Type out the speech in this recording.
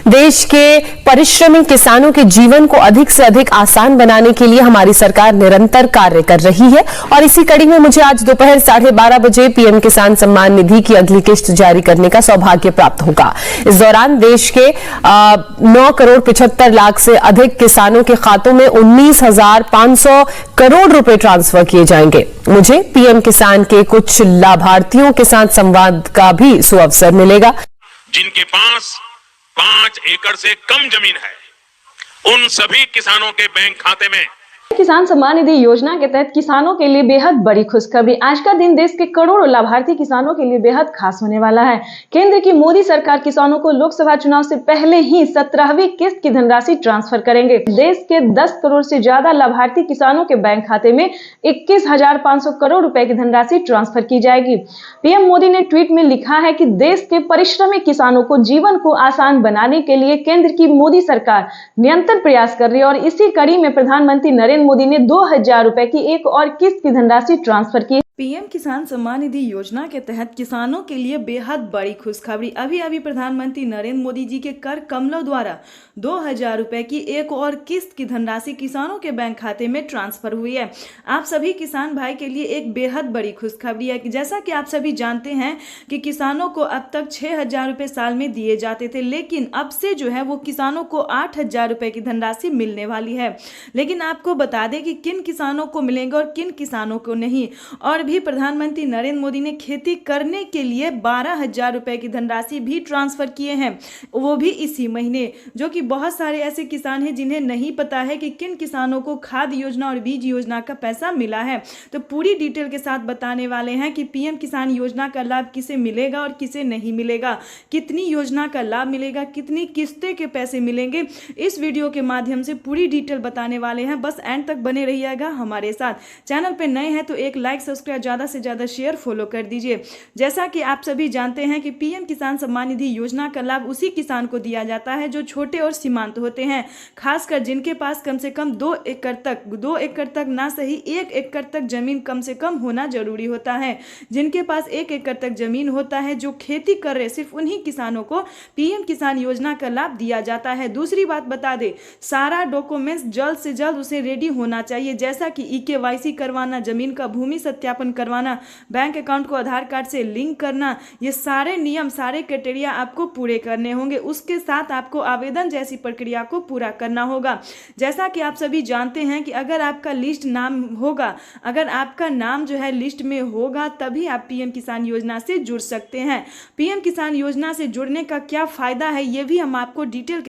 देश के परिश्रमी किसानों के जीवन को अधिक से अधिक आसान बनाने के लिए हमारी सरकार निरंतर कार्य कर रही है और इसी कड़ी में मुझे आज दोपहर 12:30 बजे पीएम किसान सम्मान निधि की अगली किस्त जारी करने का सौभाग्य प्राप्त होगा। इस दौरान देश के 9,75,00,000 से अधिक किसानों के खातों में 19,500 करोड़ रुपए ट्रांसफर किए जाएंगे। मुझे पीएम किसान के कुछ लाभार्थियों के साथ संवाद का भी सुअवसर मिलेगा। जिनके पास 5 एकड़ से कम जमीन है, उन सभी किसानों के बैंक खाते में किसान सम्मान निधि योजना के तहत किसानों के लिए बेहद बड़ी खुशखबरी। आज का दिन देश के करोड़ों लाभार्थी किसानों के लिए बेहद खास होने वाला है। केंद्र की मोदी सरकार किसानों को लोकसभा चुनाव से पहले ही 17वीं किस्त की धनराशि ट्रांसफर करेंगे। देश के 10 करोड़ से ज्यादा लाभार्थी किसानों के बैंक खाते में 21,500 करोड़ रुपए की धनराशि ट्रांसफर की जाएगी। पीएम मोदी ने ट्वीट में लिखा है कि देश के परिश्रमी किसानों को जीवन को आसान बनाने के लिए केंद्र की मोदी सरकार निरंतर प्रयास कर रही है और इसी कड़ी में प्रधानमंत्री नरेंद्र मोदी ने 2,000 रुपए की एक और किस्त की धनराशि ट्रांसफर की। पीएम किसान सम्मान निधि योजना के तहत किसानों के लिए बेहद बड़ी खुशखबरी। अभी प्रधानमंत्री नरेंद्र मोदी जी के कर कमलों द्वारा 2,000 रुपए की एक और किस्त की धनराशि किसानों के बैंक खाते में ट्रांसफर हुई है। आप सभी किसान भाई के लिए एक बेहद बड़ी खुशखबरी है कि जैसा कि आप सभी जानते हैं कि किसानों को अब तक 6,000 रुपए साल में दिए जाते थे, लेकिन अब से जो है वो किसानों को 8,000 रुपए की धनराशि मिलने वाली है। लेकिन आपको बता दें कि किन किसानों को मिलेंगे और किन किसानों को नहीं। और भी प्रधानमंत्री नरेंद्र मोदी ने खेती करने के लिए 12,000 रुपए की धनराशि भी ट्रांसफर किए हैं, वो भी इसी महीने। जो कि बहुत सारे ऐसे किसान हैं जिन्हें नहीं पता है कि किन किसानों को खाद योजना और बीज योजना का पैसा मिला है। तो पूरी डिटेल के साथ बताने वाले हैं कि पीएम किसान योजना का लाभ किसे मिलेगा और किसे नहीं मिलेगा, कितनी योजना का लाभ मिलेगा, कितनी किस्तें के पैसे मिलेंगे। इस वीडियो के माध्यम से पूरी डिटेल बताने वाले हैं। बस एंड तक बने रहिएगा हमारे साथ। चैनल पे नए हैं तो एक लाइक, सब्सक्राइब, ज्यादा से ज्यादा शेयर, फॉलो कर दीजिए। जैसा कि आप सभी जानते हैं कि पीएम किसान सम्मान निधि योजना का लाभ उसी किसान को दिया जाता है जो छोटे और सीमांत होते हैं, खासकर जिनके पास कम से कम 2 एकड़ तक ना सही 1 एकड़ तक जमीन कम से कम होना जरूरी होता है। जिनके पास 1 एकड़ तक जमीन होता है, जो खेती कर रहे, सिर्फ उन्हीं किसानों को पीएम किसान योजना का लाभ दिया जाता है। दूसरी बात बता दे, सारा डॉक्यूमेंट्स जल्द से जल्द उसे रेडी होना चाहिए, जैसा कि EKYC करवाना, जमीन का भूमि सत्यापन करवाना, बैंक अकाउंट को आधार कार्ड से लिंक करना। ये सारे नियम, सारे क्राइटेरिया आपको पूरे करने होंगे। उसके साथ आपको आवेदन जैसी प्रक्रिया को पूरा करना होगा। जैसा कि आप सभी जानते हैं कि अगर आपका लिस्ट नाम होगा, अगर आपका नाम जो है लिस्ट में होगा, तभी आप पीएम किसान योजना से जुड़ सकते हैं। पीएम किसान योजना से जुड़ने का क्या फायदा है, ये भी हम आपको डिटेल